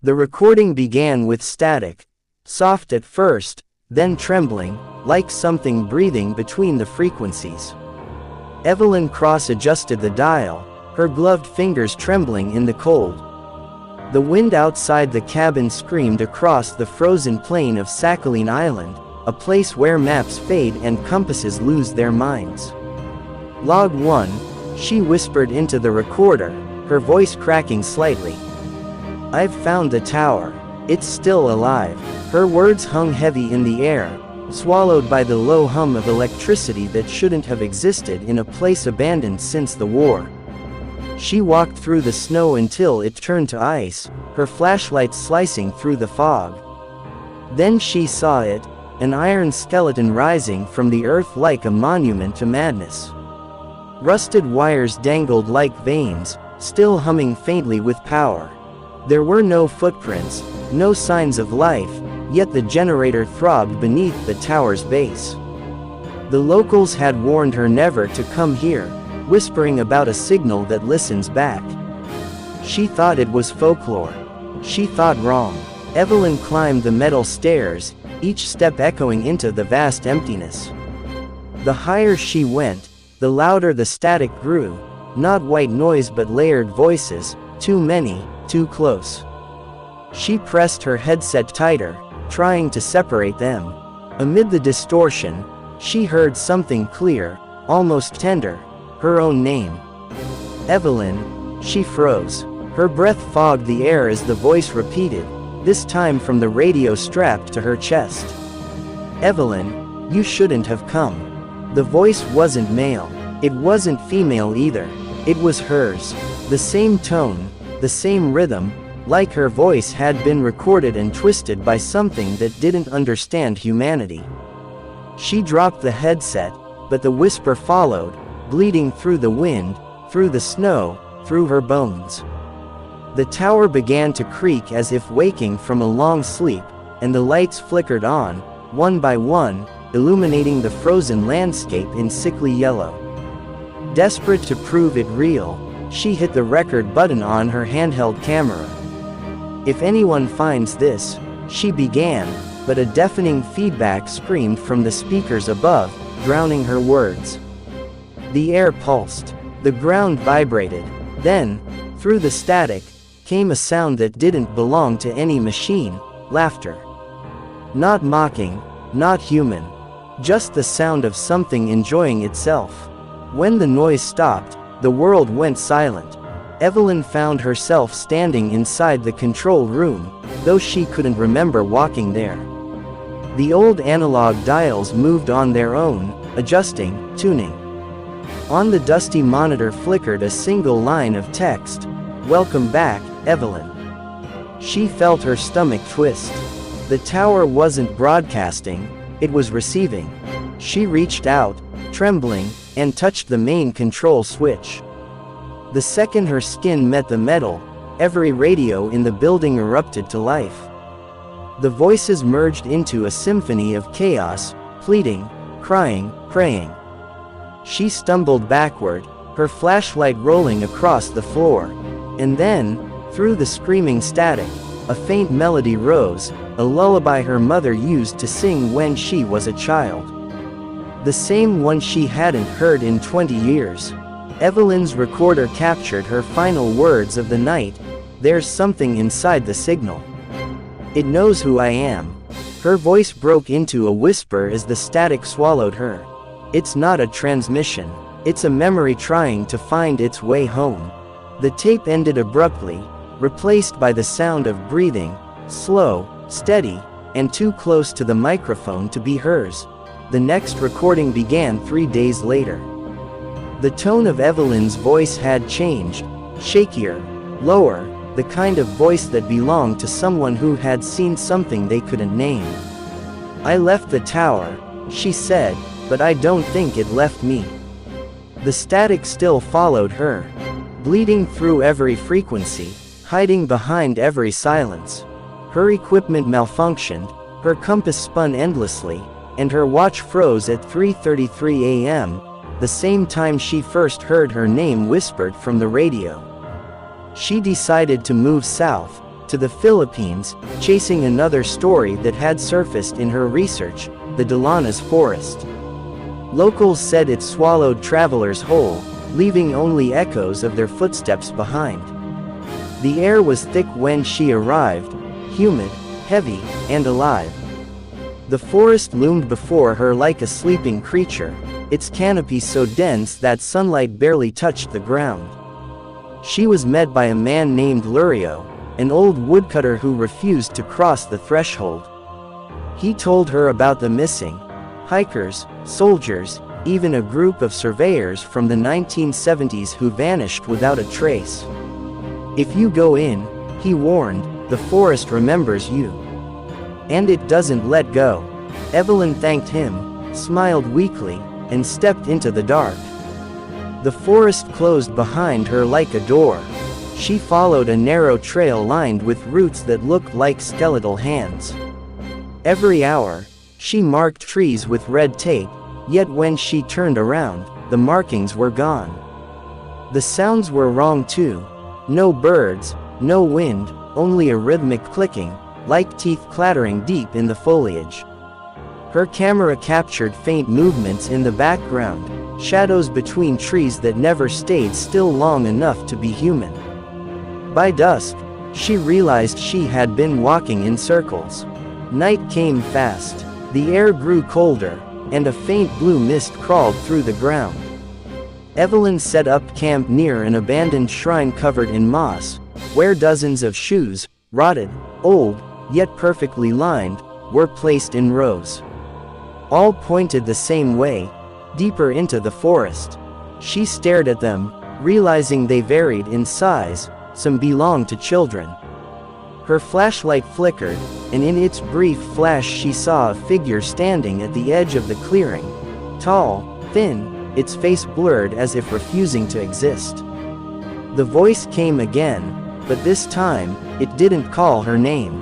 The recording began with static, soft at first, then trembling, like something breathing between the frequencies. Evelyn cross-adjusted the dial, her gloved fingers trembling in the cold. The wind outside the cabin screamed across the frozen plain of Sakhalin Island, a place where maps fade and compasses lose their minds. Log 1, she whispered into the recorder, her voice cracking slightly. I've found the tower. It's still alive. Her words hung heavy in the air, swallowed by the low hum of electricity that shouldn't have existed in a place abandoned since the war. She walked through the snow until it turned to ice, her flashlight slicing through the fog. Then she saw it, an iron skeleton rising from the earth like a monument to madness. Rusted wires dangled like veins, still humming faintly with power. There were no footprints, no signs of life, yet the generator throbbed beneath the tower's base. The locals had warned her never to come here, whispering about a signal that listens back. She thought it was folklore. She thought wrong. Evelyn climbed the metal stairs, each step echoing into the vast emptiness. The higher she went, the louder the static grew, not white noise but layered voices, too many, too close. She pressed her headset tighter, trying to separate them. Amid the distortion, she heard something clear, almost tender, her own name. Evelyn. She froze. Her breath fogged the air as the voice repeated, this time from the radio strapped to her chest. Evelyn, you shouldn't have come. The voice wasn't male. It wasn't female either. It was hers. The same tone, the same rhythm, like her voice had been recorded and twisted by something that didn't understand humanity. She dropped the headset, but the whisper followed, bleeding through the wind, through the snow, through her bones. The tower began to creak as if waking from a long sleep, and the lights flickered on, one by one, illuminating the frozen landscape in sickly yellow. Desperate to prove it real, she hit the record button on her handheld camera. If anyone finds this, she began, but a deafening feedback screamed from the speakers above, drowning her words. The air pulsed. The ground vibrated. Then, through the static, came a sound that didn't belong to any machine, laughter. Not mocking, not human. Just the sound of something enjoying itself. When the noise stopped, the world went silent. Evelyn found herself standing inside the control room, though she couldn't remember walking there. The old analog dials moved on their own, adjusting, tuning. On the dusty monitor flickered a single line of text, "Welcome back, Evelyn." She felt her stomach twist. The tower wasn't broadcasting, it was receiving. She reached out, trembling, and touched the main control switch. The second her skin met the metal, every radio in the building erupted to life. The voices merged into a symphony of chaos, pleading, crying, praying. She stumbled backward, her flashlight rolling across the floor. And then, through the screaming static, a faint melody rose, a lullaby her mother used to sing when she was a child. The same one she hadn't heard in 20 years. Evelyn's recorder captured her final words of the night, "There's something inside the signal. It knows who I am." Her voice broke into a whisper as the static swallowed her. It's not a transmission. It's a memory trying to find its way home. The tape ended abruptly, replaced by the sound of breathing, slow, steady, and too close to the microphone to be hers. The next recording began 3 days later. The tone of Evelyn's voice had changed, shakier, lower, the kind of voice that belonged to someone who had seen something they couldn't name. "I left the tower," she said, "but I don't think it left me." The static still followed her, bleeding through every frequency, hiding behind every silence. Her equipment malfunctioned, her compass spun endlessly, and her watch froze at 3:33 a.m., the same time she first heard her name whispered from the radio. She decided to move south, to the Philippines, chasing another story that had surfaced in her research, the Delanas Forest. Locals said it swallowed travelers whole, leaving only echoes of their footsteps behind. The air was thick when she arrived, humid, heavy, and alive. The forest loomed before her like a sleeping creature, its canopy so dense that sunlight barely touched the ground. She was met by a man named Lurio, an old woodcutter who refused to cross the threshold. He told her about the missing hikers, soldiers, even a group of surveyors from the 1970s who vanished without a trace. "If you go in," he warned, "the forest remembers you. And it doesn't let go." Evelyn thanked him, smiled weakly, and stepped into the dark. The forest closed behind her like a door. She followed a narrow trail lined with roots that looked like skeletal hands. Every hour, she marked trees with red tape, yet when she turned around, the markings were gone. The sounds were wrong too. No birds, no wind, only a rhythmic clicking, like teeth clattering deep in the foliage. Her camera captured faint movements in the background, shadows between trees that never stayed still long enough to be human. By dusk, she realized she had been walking in circles. Night came fast, the air grew colder, and a faint blue mist crawled through the ground. Evelyn set up camp near an abandoned shrine covered in moss, where dozens of shoes, rotted, old, yet perfectly lined, were placed in rows. All pointed the same way, deeper into the forest. She stared at them, realizing they varied in size, some belonged to children. Her flashlight flickered, and in its brief flash she saw a figure standing at the edge of the clearing. Tall, thin, its face blurred as if refusing to exist. The voice came again, but this time, it didn't call her name.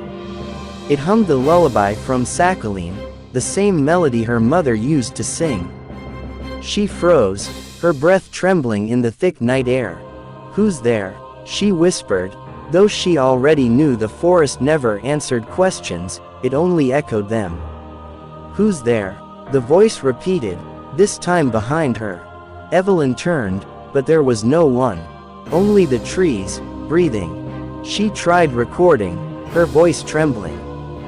It hummed the lullaby from Sakhalin, the same melody her mother used to sing. She froze, her breath trembling in the thick night air. "Who's there?" she whispered. Though she already knew the forest never answered questions, it only echoed them. "Who's there?" the voice repeated, this time behind her. Evelyn turned, but there was no one. Only the trees, breathing. She tried recording, her voice trembling.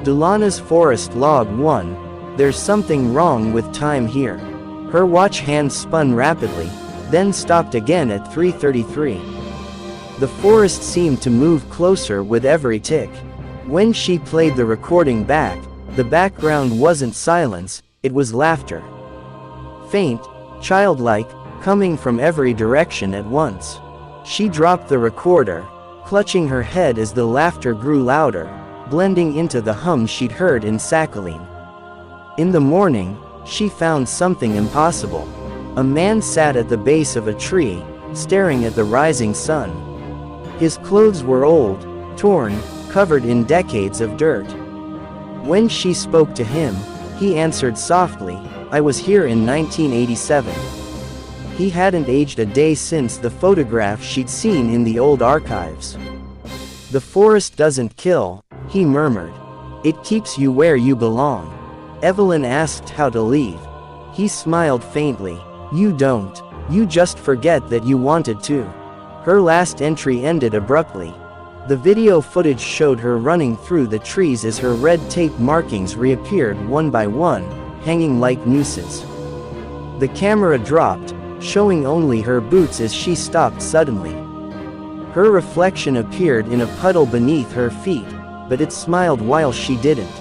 Delanas Forest Log 1. There's something wrong with time here. Her watch hand spun rapidly, then stopped again at 3:33. The forest seemed to move closer with every tick. When she played the recording back, the background wasn't silence, it was laughter. Faint, childlike, coming from every direction at once. She dropped the recorder, clutching her head as the laughter grew louder, blending into the hum she'd heard in Sakhalin. In the morning, she found something impossible. A man sat at the base of a tree, staring at the rising sun. His clothes were old, torn, covered in decades of dirt. When she spoke to him, he answered softly, "I was here in 1987. He hadn't aged a day since the photograph she'd seen in the old archives. "The forest doesn't kill," he murmured. "It keeps you where you belong." Evelyn asked how to leave. He smiled faintly. "You don't. You just forget that you wanted to." Her last entry ended abruptly. The video footage showed her running through the trees as her red tape markings reappeared one by one, hanging like nooses. The camera dropped, showing only her boots as she stopped suddenly. Her reflection appeared in a puddle beneath her feet, but it smiled while she didn't.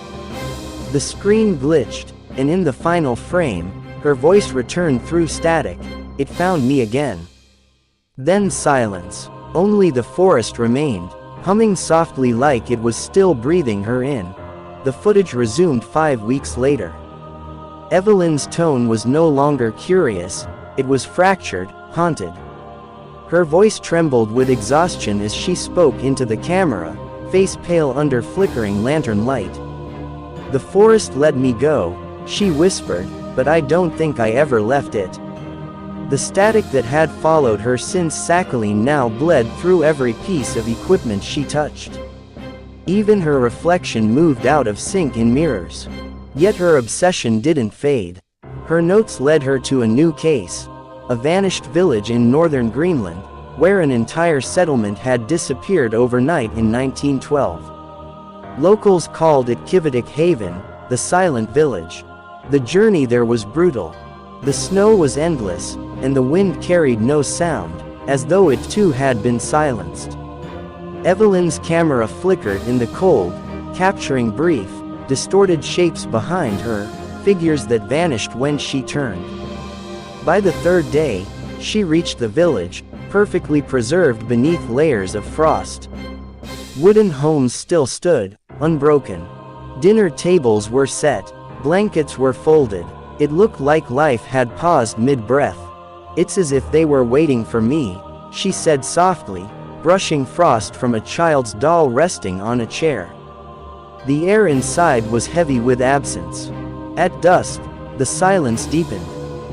The screen glitched, and in the final frame, her voice returned through static. "It found me again." Then silence. Only the forest remained, humming softly like it was still breathing her in. The footage resumed 5 weeks later. Evelyn's tone was no longer curious, it was fractured, haunted. Her voice trembled with exhaustion as she spoke into the camera, face pale under flickering lantern light. "The forest let me go," she whispered, "but I don't think I ever left it." The static that had followed her since Sakhalin now bled through every piece of equipment she touched. Even her reflection moved out of sync in mirrors. Yet her obsession didn't fade. Her notes led her to a new case. A vanished village in northern Greenland, where an entire settlement had disappeared overnight in 1912. Locals called it Kivetik Haven, the silent village. The journey there was brutal. The snow was endless, and the wind carried no sound, as though it too had been silenced. Evelyn's camera flickered in the cold, capturing brief, distorted shapes behind her, figures that vanished when she turned. By the third day, she reached the village, perfectly preserved beneath layers of frost. Wooden homes still stood, unbroken. Dinner tables were set, blankets were folded. It looked like life had paused mid-breath. "It's as if they were waiting for me," she said softly, brushing frost from a child's doll resting on a chair. The air inside was heavy with absence. At dusk, the silence deepened.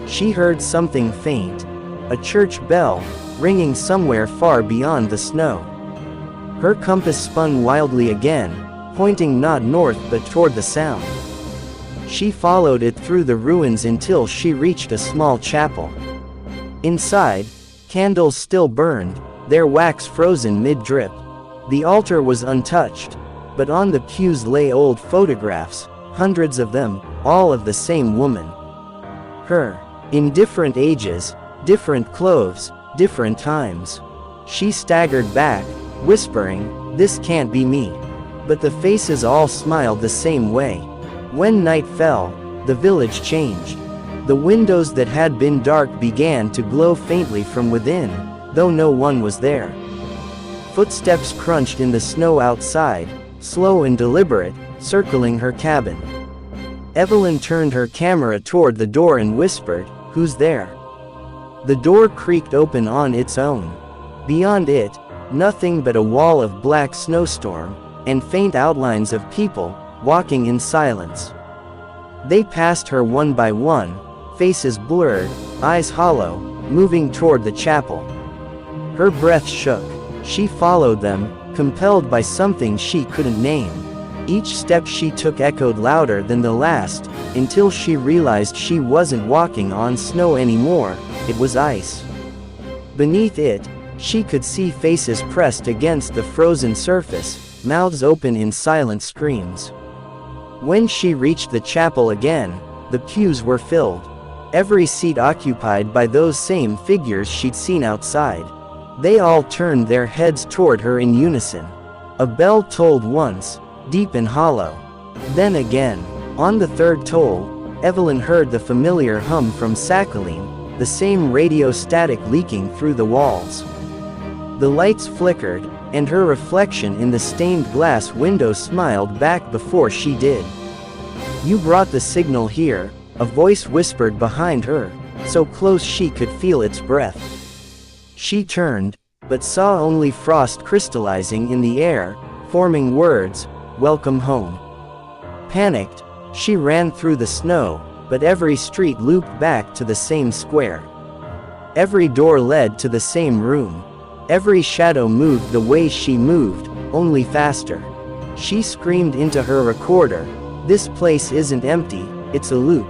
She heard something faint, a church bell, ringing somewhere far beyond the snow. Her compass spun wildly again, pointing not north but toward the sound. She followed it through the ruins until she reached a small chapel. Inside, candles still burned, their wax frozen mid-drip. The altar was untouched, but on the pews lay old photographs, hundreds of them, all of the same woman. Her, in different ages, different clothes, different times. She staggered back, whispering, "This can't be me." But the faces all smiled the same way. When night fell, the village changed. The windows that had been dark began to glow faintly from within, though no one was there. Footsteps crunched in the snow outside, slow and deliberate, circling her cabin. Evelyn turned her camera toward the door and whispered, "Who's there?" The door creaked open on its own. Beyond it, nothing but a wall of black snowstorm, and faint outlines of people, walking in silence. They passed her one by one, faces blurred, eyes hollow, moving toward the chapel. Her breath shook. She followed them, compelled by something she couldn't name. Each step she took echoed louder than the last, until she realized she wasn't walking on snow anymore, it was ice. Beneath it, she could see faces pressed against the frozen surface, mouths open in silent screams. When she reached the chapel again, the pews were filled. Every seat occupied by those same figures she'd seen outside. They all turned their heads toward her in unison. A bell tolled once, deep and hollow. Then again. On the third toll, Evelyn heard the familiar hum from Sakhalin, the same radio static leaking through the walls. The lights flickered, and her reflection in the stained glass window smiled back before she did. "You brought the signal here," a voice whispered behind her, so close she could feel its breath. She turned, but saw only frost crystallizing in the air, forming words, "Welcome home." Panicked, she ran through the snow, but every street looped back to the same square. Every door led to the same room. Every shadow moved the way she moved, only faster. She screamed into her recorder, "This place isn't empty, it's a loop."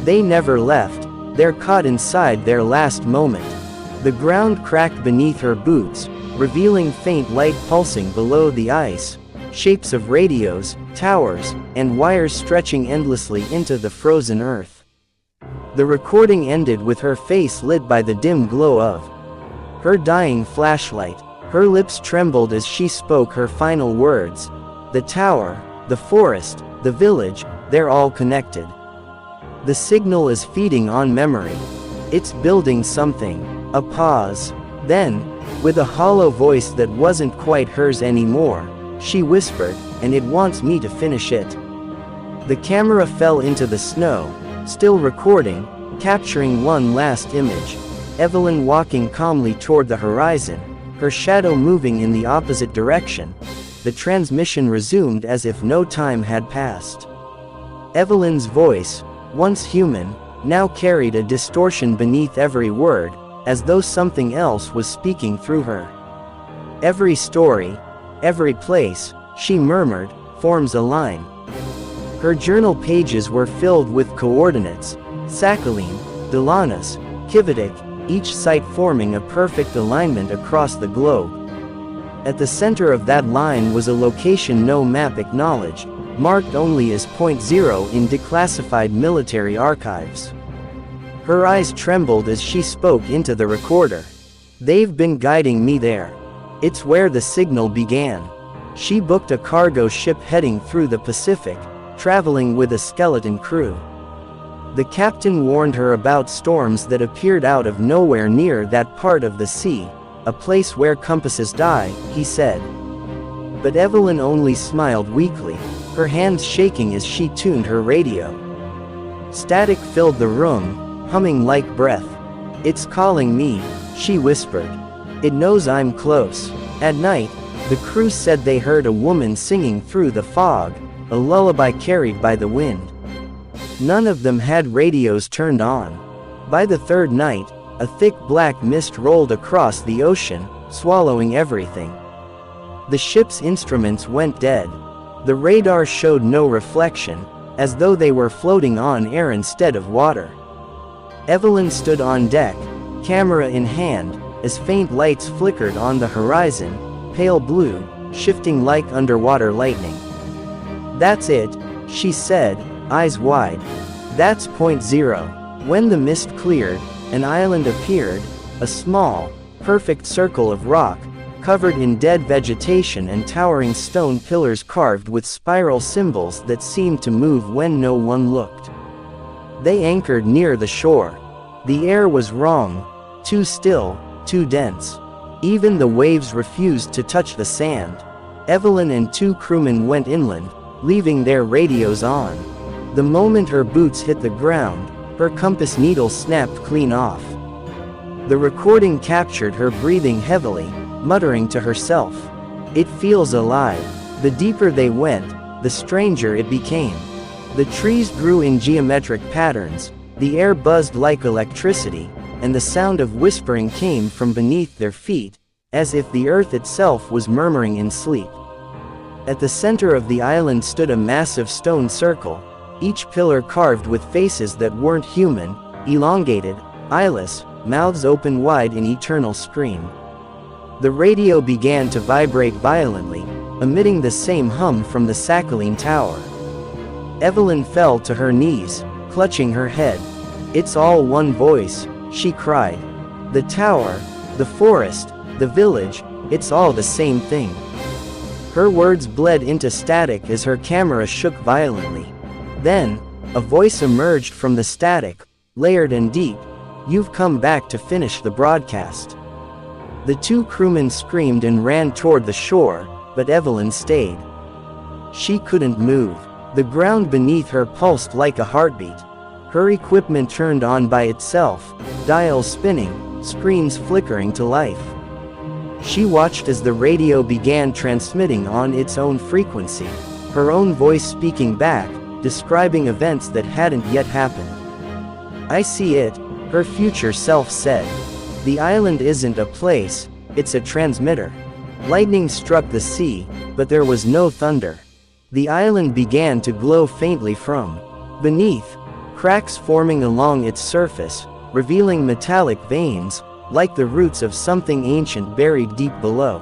They never left, they're caught inside their last moment. The ground cracked beneath her boots, revealing faint light pulsing below the ice, shapes of radios, towers, and wires stretching endlessly into the frozen earth. The recording ended with her face lit by the dim glow of her dying flashlight. Her lips trembled as she spoke her final words. The tower, the forest, the village, they're all connected. The signal is feeding on memory. It's building something. A pause. Then, with a hollow voice that wasn't quite hers anymore, she whispered, "And it wants me to finish it." The camera fell into the snow, still recording, capturing one last image. Evelyn walking calmly toward the horizon, her shadow moving in the opposite direction. The transmission resumed as if no time had passed. Evelyn's voice, once human, now carried a distortion beneath every word, as though something else was speaking through her. Every story, every place, she murmured, forms a line. Her journal pages were filled with coordinates: Sakhalin, Delanus, Kivitik, each site forming a perfect alignment across the globe. At the center of that line was a location no map acknowledged, marked only as Point Zero in declassified military archives. Her eyes trembled as she spoke into the recorder. "They've been guiding me there. It's where the signal began." She booked a cargo ship heading through the Pacific, traveling with a skeleton crew. The captain warned her about storms that appeared out of nowhere near that part of the sea, a place where compasses die, he said. But Evelyn only smiled weakly, her hands shaking as she tuned her radio. Static filled the room, humming like breath. "It's calling me," she whispered. "It knows I'm close." At night, the crew said they heard a woman singing through the fog, a lullaby carried by the wind. None of them had radios turned on. By the third night, a thick black mist rolled across the ocean, swallowing everything. The ship's instruments went dead. The radar showed no reflection, as though they were floating on air instead of water. Evelyn stood on deck, camera in hand, as faint lights flickered on the horizon, pale blue, shifting like underwater lightning. "That's it," she said, eyes wide. "That's Point Zero." When the mist cleared, an island appeared, a small, perfect circle of rock, covered in dead vegetation and towering stone pillars carved with spiral symbols that seemed to move when no one looked. They anchored near the shore. The air was wrong, too still, too dense. Even the waves refused to touch the sand. Evelyn and two crewmen went inland, leaving their radios on. The moment her boots hit the ground, her compass needle snapped clean off. The recording captured her breathing heavily, muttering to herself. "It feels alive." The deeper they went, the stranger it became. The trees grew in geometric patterns, the air buzzed like electricity, and the sound of whispering came from beneath their feet, as if the earth itself was murmuring in sleep. At the center of the island stood a massive stone circle, each pillar carved with faces that weren't human, elongated, eyeless, mouths open wide in eternal scream. The radio began to vibrate violently, emitting the same hum from the Sakhalin Tower. Evelyn fell to her knees, clutching her head. "It's all one voice," she cried. "The tower, the forest, the village, it's all the same thing." Her words bled into static as her camera shook violently. Then, a voice emerged from the static, layered and deep. "You've come back to finish the broadcast." The two crewmen screamed and ran toward the shore, but Evelyn stayed. She couldn't move. The ground beneath her pulsed like a heartbeat. Her equipment turned on by itself, dials spinning, screens flickering to life. She watched as the radio began transmitting on its own frequency, her own voice speaking back, describing events that hadn't yet happened. "I see it," her future self said. "The island isn't a place, it's a transmitter." Lightning struck the sea, but there was no thunder. The island began to glow faintly from beneath, cracks forming along its surface, revealing metallic veins, like the roots of something ancient buried deep below.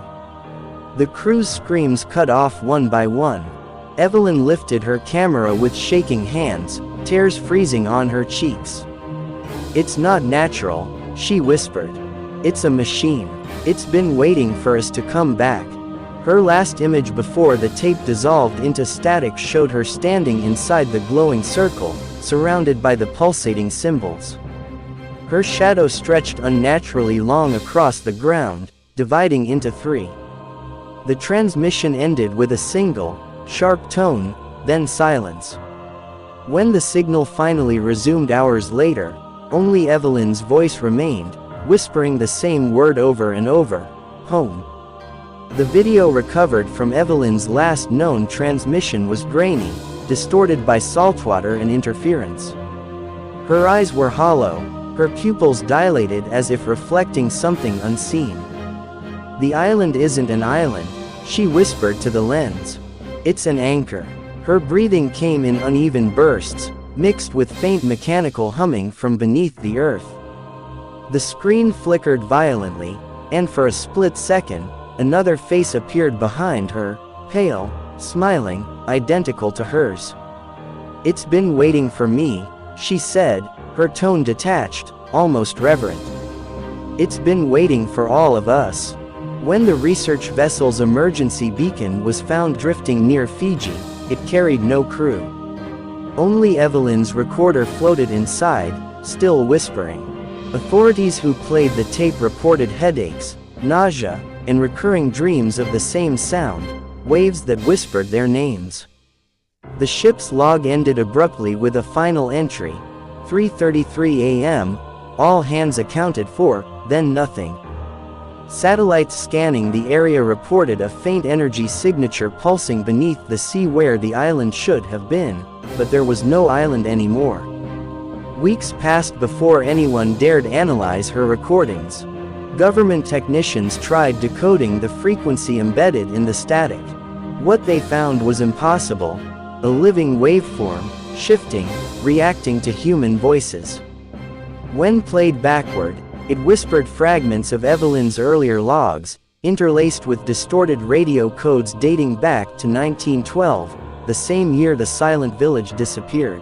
The crew's screams cut off one by one. Evelyn lifted her camera with shaking hands, tears freezing on her cheeks. "It's not natural," she whispered. "It's a machine. It's been waiting for us to come back." Her last image before the tape dissolved into static showed her standing inside the glowing circle, surrounded by the pulsating symbols. Her shadow stretched unnaturally long across the ground, dividing into three. The transmission ended with a single, sharp tone, then silence. When the signal finally resumed hours later, only Evelyn's voice remained, whispering the same word over and over: "Home." The video recovered from Evelyn's last known transmission was grainy, distorted by saltwater and interference. Her eyes were hollow, her pupils dilated as if reflecting something unseen. "The island isn't an island," she whispered to the lens. It's an anchor. Her breathing came in uneven bursts, mixed with faint mechanical humming from beneath the earth. The screen flickered violently, and for a split second, another face appeared behind her, pale, smiling, identical to hers. "It's been waiting for me," she said, her tone detached, almost reverent. "It's been waiting for all of us." When the research vessel's emergency beacon was found drifting near Fiji, it carried no crew. Only Evelyn's recorder floated inside, still whispering. Authorities who played the tape reported headaches, nausea, and recurring dreams of the same sound, waves that whispered their names. The ship's log ended abruptly with a final entry, 3:33 a.m., all hands accounted for, then nothing. Satellites scanning the area reported a faint energy signature pulsing beneath the sea where the island should have been, but there was no island anymore. Weeks passed before anyone dared analyze her recordings. Government technicians tried decoding the frequency embedded in the static. What they found was impossible: a living waveform, shifting, reacting to human voices. When played backward, it whispered fragments of Evelyn's earlier logs, interlaced with distorted radio codes dating back to 1912, the same year the silent village disappeared.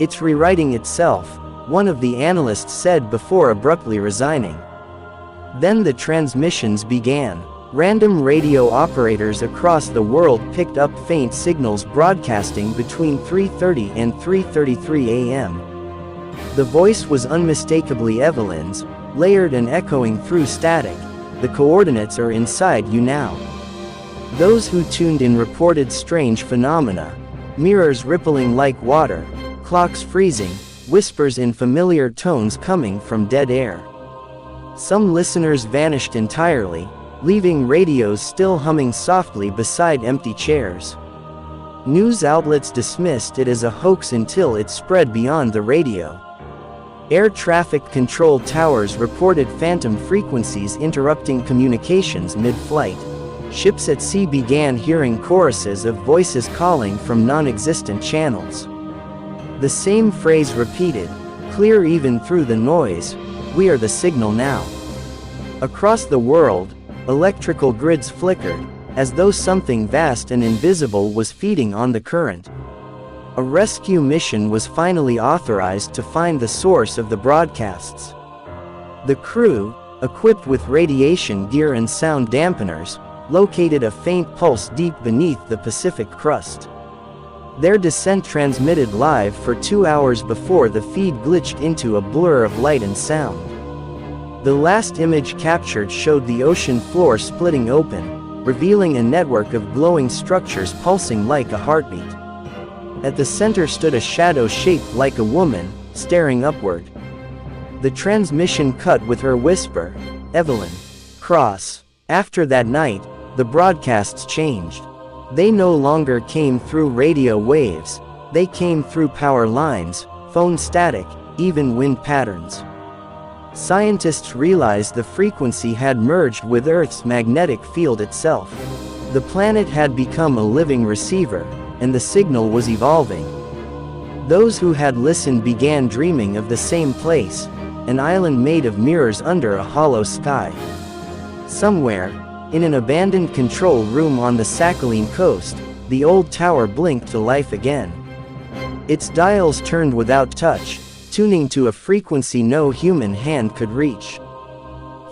"It's rewriting itself," one of the analysts said before abruptly resigning. Then the transmissions began. Random radio operators across the world picked up faint signals broadcasting between 3:30 and 3:33 a.m. The voice was unmistakably Evelyn's, layered and echoing through static. "The coordinates are inside you now." Those who tuned in reported strange phenomena: mirrors rippling like water, clocks freezing, whispers in familiar tones coming from dead air. Some listeners vanished entirely, leaving radios still humming softly beside empty chairs. News outlets dismissed it as a hoax until it spread beyond the radio. Air traffic control towers reported phantom frequencies interrupting communications mid-flight. Ships at sea began hearing choruses of voices calling from non-existent channels. The same phrase repeated, clear even through the noise: "We are the signal now." Across the world, electrical grids flickered, as though something vast and invisible was feeding on the current. A rescue mission was finally authorized to find the source of the broadcasts. The crew, equipped with radiation gear and sound dampeners, located a faint pulse deep beneath the Pacific crust. Their descent transmitted live for 2 hours before the feed glitched into a blur of light and sound. The last image captured showed the ocean floor splitting open, revealing a network of glowing structures pulsing like a heartbeat. At the center stood a shadow shaped like a woman, staring upward. The transmission cut with her whisper, "Evelyn. Cross." After that night, the broadcasts changed. They no longer came through radio waves, they came through power lines, phone static, even wind patterns. Scientists realized the frequency had merged with Earth's magnetic field itself. The planet had become a living receiver, and the signal was evolving. Those who had listened began dreaming of the same place, an island made of mirrors under a hollow sky. Somewhere, in an abandoned control room on the Sakhalin coast, the old tower blinked to life again. Its dials turned without touch, tuning to a frequency no human hand could reach.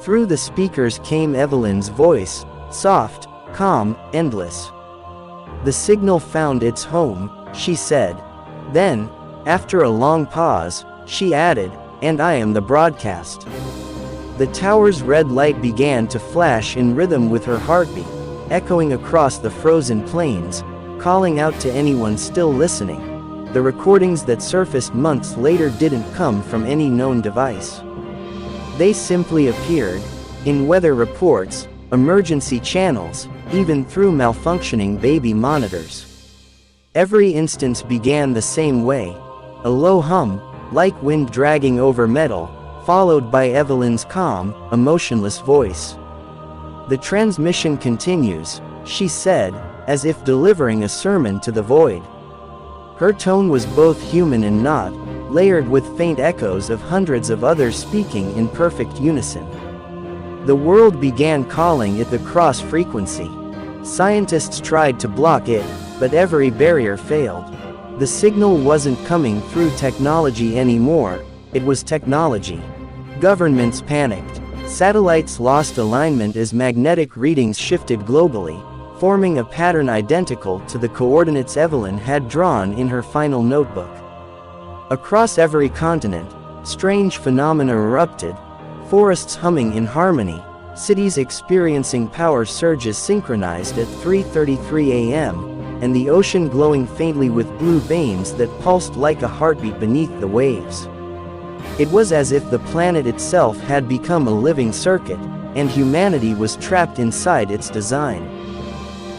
Through the speakers came Evelyn's voice, soft, calm, endless. "The signal found its home," she said. Then, after a long pause, she added, "And I am the broadcast." The tower's red light began to flash in rhythm with her heartbeat, echoing across the frozen plains, calling out to anyone still listening. The recordings that surfaced months later didn't come from any known device. They simply appeared, in weather reports, emergency channels, even through malfunctioning baby monitors. Every instance began the same way: a low hum, like wind dragging over metal, followed by Evelyn's calm, emotionless voice. "The transmission continues," she said, as if delivering a sermon to the void. Her tone was both human and not, layered with faint echoes of hundreds of others speaking in perfect unison. The world began calling it the cross frequency. Scientists tried to block it, but every barrier failed. The signal wasn't coming through technology anymore, it was technology. Governments panicked. Satellites lost alignment as magnetic readings shifted globally, forming a pattern identical to the coordinates Evelyn had drawn in her final notebook. Across every continent, strange phenomena erupted, forests humming in harmony, cities experiencing power surges synchronized at 3:33 a.m., and the ocean glowing faintly with blue veins that pulsed like a heartbeat beneath the waves. It was as if the planet itself had become a living circuit, and humanity was trapped inside its design.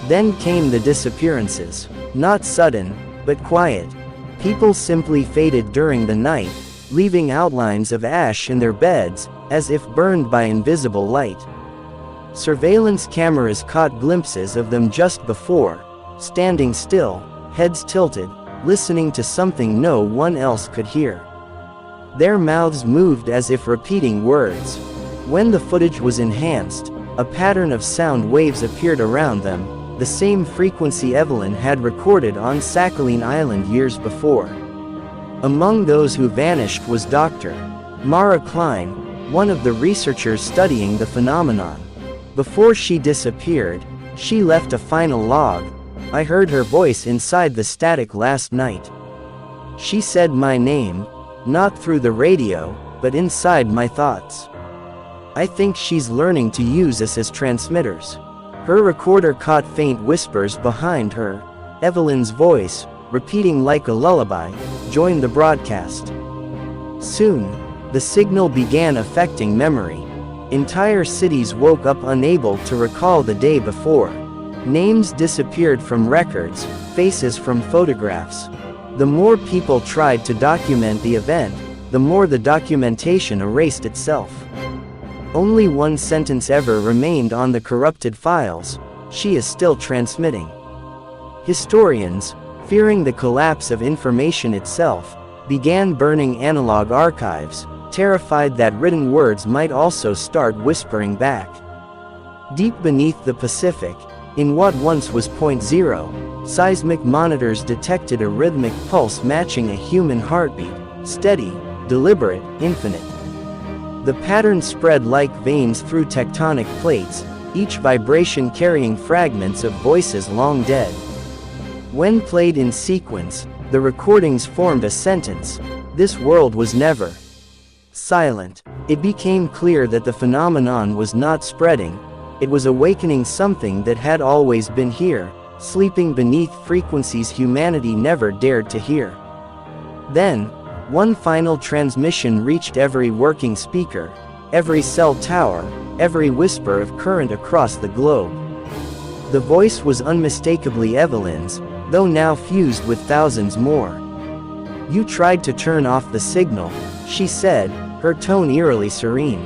Then came the disappearances. Not sudden, but quiet. People simply faded during the night, leaving outlines of ash in their beds, as if burned by invisible light. Surveillance cameras caught glimpses of them just before, standing still, heads tilted, listening to something no one else could hear. Their mouths moved as if repeating words. When the footage was enhanced, a pattern of sound waves appeared around them, the same frequency Evelyn had recorded on Sakhalin Island years before. Among those who vanished was Dr. Mara Klein, one of the researchers studying the phenomenon. Before she disappeared, she left a final log. I heard her voice inside the static last night. She said my name, not through the radio, but inside my thoughts. I think she's learning to use us as transmitters. Her recorder caught faint whispers behind her. Evelyn's voice, repeating like a lullaby, joined the broadcast. Soon, the signal began affecting memory. Entire cities woke up unable to recall the day before. Names disappeared from records, faces from photographs. The more people tried to document the event, the more the documentation erased itself. Only one sentence ever remained on the corrupted files: she is still transmitting. Historians, fearing the collapse of information itself, began burning analog archives, terrified that written words might also start whispering back. Deep beneath the Pacific, in what once was point zero, seismic monitors detected a rhythmic pulse matching a human heartbeat, steady, deliberate, infinite. The pattern spread like veins through tectonic plates, each vibration carrying fragments of voices long dead. When played in sequence, the recordings formed a sentence: this world was never silent. It became clear that the phenomenon was not spreading, it was awakening something that had always been here, sleeping beneath frequencies humanity never dared to hear. Then, one final transmission reached every working speaker, every cell tower, every whisper of current across the globe. The voice was unmistakably Evelyn's, though now fused with thousands more. You tried to turn off the signal, she said, her tone eerily serene.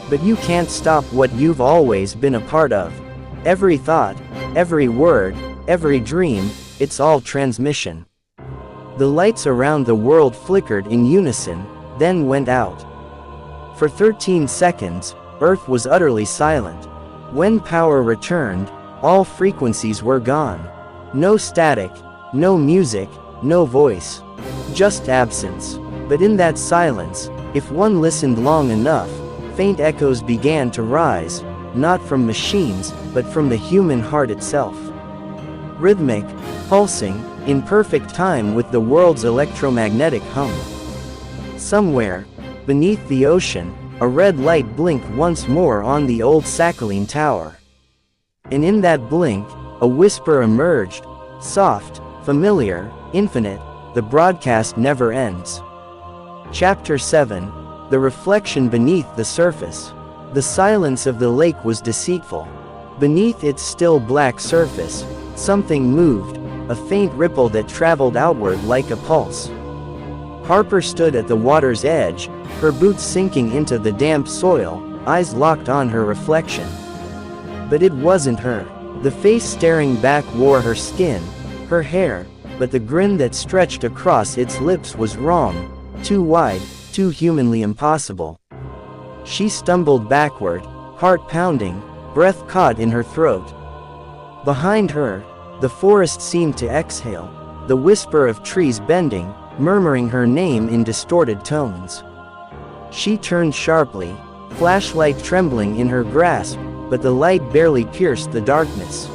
But you can't stop what you've always been a part of. Every thought, every word, every dream, it's all transmission. The lights around the world flickered in unison, then went out. For 13 seconds, Earth was utterly silent. When power returned, all frequencies were gone. No static, no music, no voice. Just absence. But in that silence, if one listened long enough, faint echoes began to rise, not from machines, but from the human heart itself. Rhythmic, pulsing, in perfect time with the world's electromagnetic hum. Somewhere, beneath the ocean, a red light blinked once more on the old Sakhalin Tower. And in that blink, a whisper emerged, soft, familiar, infinite: the broadcast never ends. Chapter 7. The reflection beneath the surface. The silence of the lake was deceitful. Beneath its still black surface, something moved, a faint ripple that traveled outward like a pulse. Harper stood at the water's edge, her boots sinking into the damp soil, eyes locked on her reflection. But it wasn't her. The face staring back wore her skin, her hair, but the grin that stretched across its lips was wrong, too wide, too humanly impossible. She stumbled backward, heart pounding, breath caught in her throat. Behind her, the forest seemed to exhale, the whisper of trees bending, murmuring her name in distorted tones. She turned sharply, flashlight trembling in her grasp, but the light barely pierced the darkness.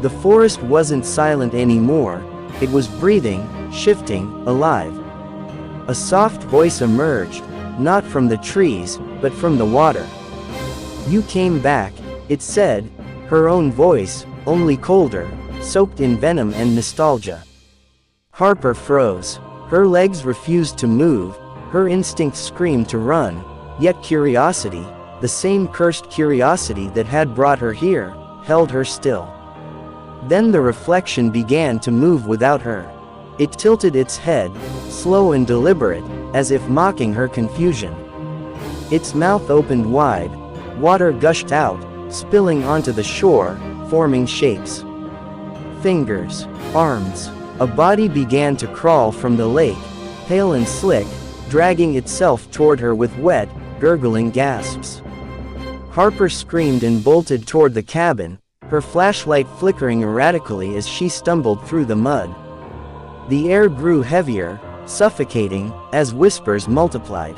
The forest wasn't silent anymore, it was breathing, shifting, alive. A soft voice emerged, not from the trees, but from the water. "You came back," it said, her own voice, only colder, soaked in venom and nostalgia. Harper froze. Her legs refused to move, her instincts screamed to run, yet curiosity, the same cursed curiosity that had brought her here, held her still. Then the reflection began to move without her. It tilted its head, slow and deliberate, as if mocking her confusion. Its mouth opened wide, water gushed out, spilling onto the shore, forming shapes. Fingers, arms, a body began to crawl from the lake, pale and slick, dragging itself toward her with wet, gurgling gasps. Harper screamed and bolted toward the cabin, her flashlight flickering erratically as she stumbled through the mud. The air grew heavier, suffocating, as whispers multiplied.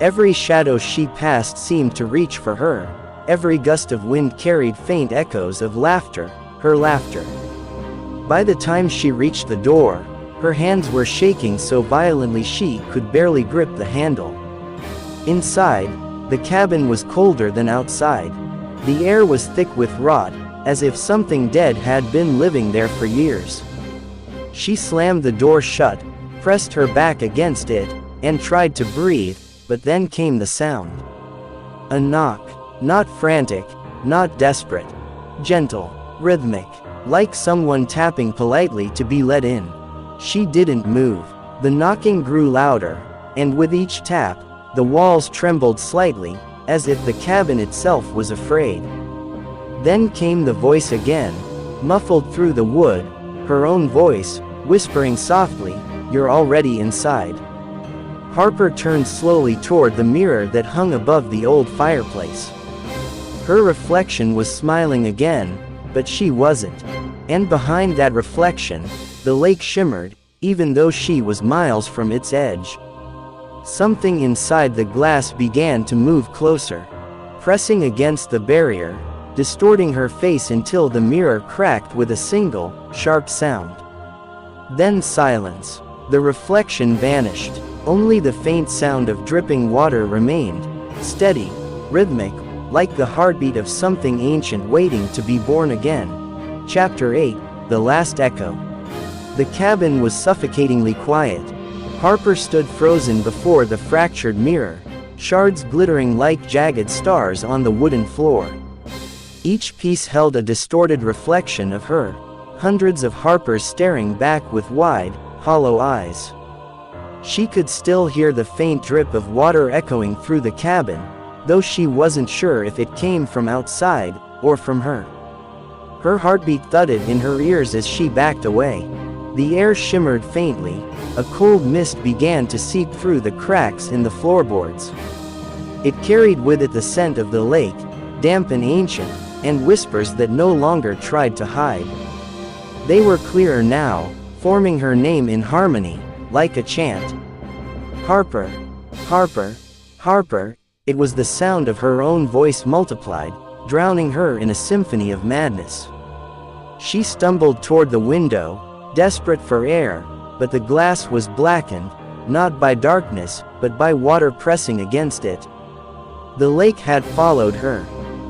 Every shadow she passed seemed to reach for her. Every gust of wind carried faint echoes of laughter, her laughter. By the time she reached the door, her hands were shaking so violently she could barely grip the handle. Inside, the cabin was colder than outside. The air was thick with rot, as if something dead had been living there for years. She slammed the door shut, pressed her back against it, and tried to breathe, but then came the sound. A knock, not frantic, not desperate. Gentle, rhythmic, like someone tapping politely to be let in. She didn't move. The knocking grew louder, and with each tap, the walls trembled slightly, as if the cabin itself was afraid. Then came the voice again, muffled through the wood, her own voice, whispering softly, "You're already inside." Harper turned slowly toward the mirror that hung above the old fireplace. Her reflection was smiling again, but she wasn't. And behind that reflection, the lake shimmered, even though she was miles from its edge. Something inside the glass began to move closer, pressing against the barrier, distorting her face until the mirror cracked with a single, sharp sound. Then silence. The reflection vanished. Only the faint sound of dripping water remained, steady, rhythmic, like the heartbeat of something ancient waiting to be born again. Chapter 8, The Last Echo. The cabin was suffocatingly quiet. Harper stood frozen before the fractured mirror, shards glittering like jagged stars on the wooden floor. Each piece held a distorted reflection of her, hundreds of Harpers staring back with wide, hollow eyes. She could still hear the faint drip of water echoing through the cabin, though she wasn't sure if it came from outside, or from her. Her heartbeat thudded in her ears as she backed away. The air shimmered faintly, a cold mist began to seep through the cracks in the floorboards. It carried with it the scent of the lake, damp and ancient, and whispers that no longer tried to hide. They were clearer now, forming her name in harmony, like a chant. Harper, Harper, Harper. It was the sound of her own voice multiplied, drowning her in a symphony of madness. She stumbled toward the window, desperate for air, but the glass was blackened, not by darkness, but by water pressing against it. The lake had followed her.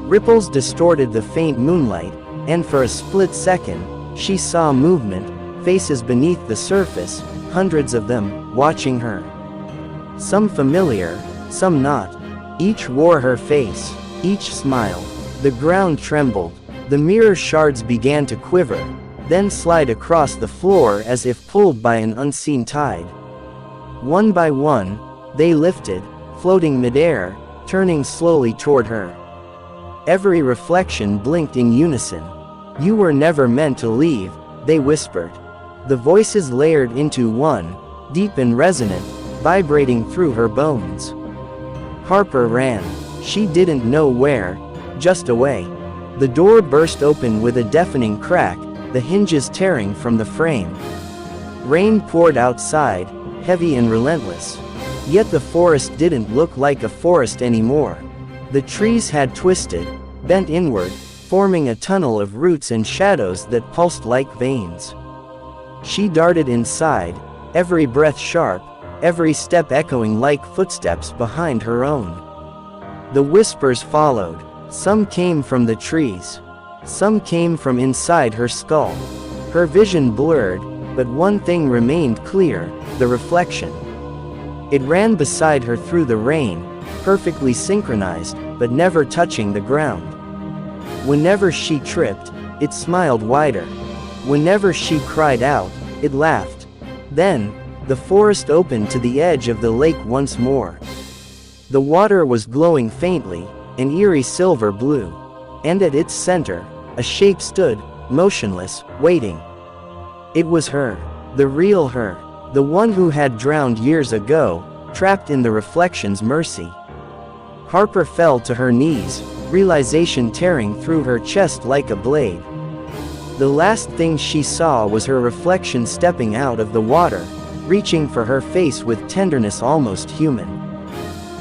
Ripples distorted the faint moonlight, and for a split second, she saw movement, faces beneath the surface, hundreds of them, watching her. Some familiar, some not. Each wore her face, each smiled. The ground trembled. The mirror shards began to quiver, then slide across the floor as if pulled by an unseen tide. One by one, they lifted, floating midair, turning slowly toward her. Every reflection blinked in unison. "You were never meant to leave," they whispered. The voices layered into one, deep and resonant, vibrating through her bones. Harper ran. She didn't know where, just away. The door burst open with a deafening crack, the hinges tearing from the frame. Rain poured outside, heavy and relentless. Yet the forest didn't look like a forest anymore. The trees had twisted, bent inward, forming a tunnel of roots and shadows that pulsed like veins. She darted inside, every breath sharp, every step echoing like footsteps behind her own. The whispers followed. Some came from the trees. Some came from inside her skull. Her vision blurred, but one thing remained clear, the reflection. It ran beside her through the rain, perfectly synchronized, but never touching the ground. Whenever she tripped, it smiled wider. Whenever she cried out, it laughed. Then, the forest opened to the edge of the lake once more. The water was glowing faintly, an eerie silver blue. And at its center, a shape stood, motionless, waiting. It was her. The real her. The one who had drowned years ago, trapped in the reflection's mercy. Harper fell to her knees, realization tearing through her chest like a blade. The last thing she saw was her reflection stepping out of the water, reaching for her face with tenderness almost human.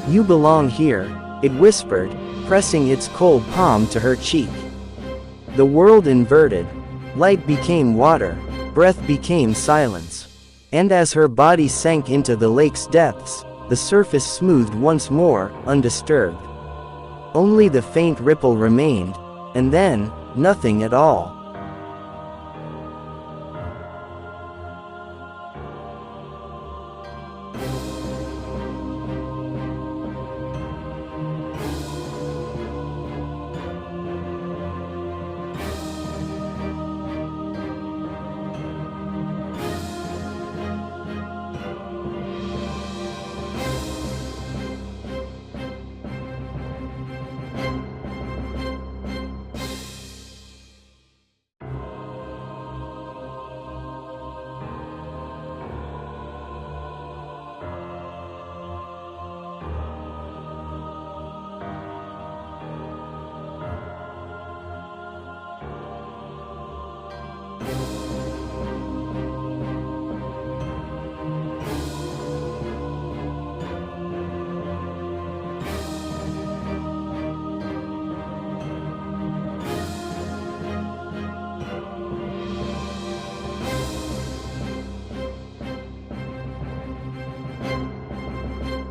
"You belong here," it whispered, pressing its cold palm to her cheek. The world inverted. Light became water, breath became silence. And as her body sank into the lake's depths, the surface smoothed once more, undisturbed. Only the faint ripple remained, and then, nothing at all.